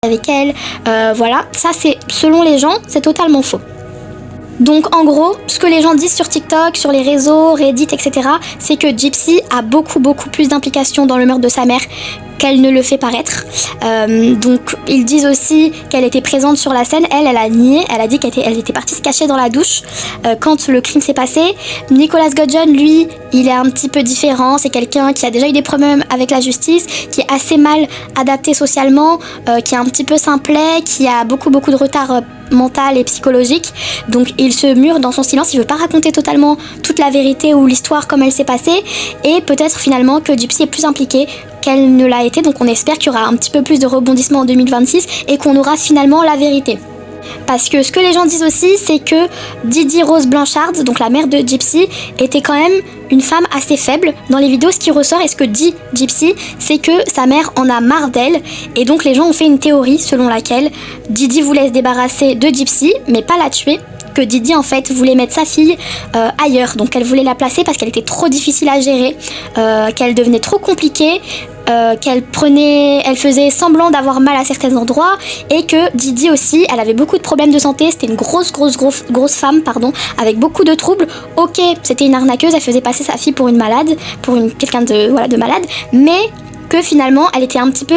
avec elle. Voilà, ça c'est, selon les gens, c'est totalement faux. Donc en gros, ce que les gens disent sur TikTok, sur les réseaux, Reddit, etc., c'est que Gypsy a beaucoup plus d'implication dans le meurtre de sa mère qu'elle ne le fait paraître. Donc ils disent aussi qu'elle était présente sur la scène. Elle a nié, elle a dit qu'elle était partie se cacher dans la douche quand le crime s'est passé. Nicholas Gudgeon, lui, il est un petit peu différent. C'est quelqu'un qui a déjà eu des problèmes avec la justice, qui est assez mal adapté socialement, qui est un petit peu simplet, qui a beaucoup de retard mental et psychologique. Donc il se mure dans son silence, il veut pas raconter totalement toute la vérité ou l'histoire comme elle s'est passée, et peut-être finalement que Gypsy est plus impliquée qu'elle ne l'a été. Donc on espère qu'il y aura un petit peu plus de rebondissement en 2026 et qu'on aura finalement la vérité. Parce que ce que les gens disent aussi, c'est que Didi Rose Blanchard, donc la mère de Gypsy, était quand même une femme assez faible. Dans les vidéos, ce qui ressort et ce que dit Gypsy, c'est que sa mère en a marre d'elle. Et donc les gens ont fait une théorie selon laquelle Didi voulait se débarrasser de Gypsy, mais pas la tuer. Que Didi en fait voulait mettre sa fille ailleurs. Donc elle voulait la placer parce qu'elle était trop difficile à gérer, qu'elle devenait trop compliquée. Elle faisait semblant d'avoir mal à certains endroits, et que Didi aussi, elle avait beaucoup de problèmes de santé. C'était une grosse femme, avec beaucoup de troubles. Ok, c'était une arnaqueuse, elle faisait passer sa fille pour une malade, quelqu'un de malade, mais que finalement elle était un petit peu